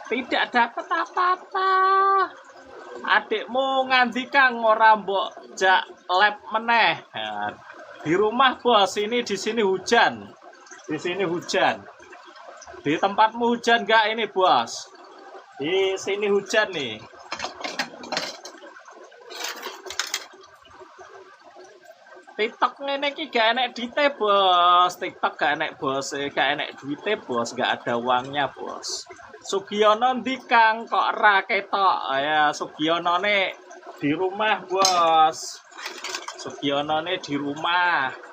Tidak dapat apa-apa. Adikmu nganti Kang ora mbok jak lab meneh. Ya, di rumah bos, ini di sini hujan. Di sini hujan. Di tempatmu hujan gak ini bos? Di sini hujan nih. TikTok ngene iki gak enek duite bos. TikTok gak enek bos, gak enek duite bos, gak ada uangnya bos. Sugiono ndi Kang kok ra ketok ya, Sugionone di rumah bos. Sugionone di rumah.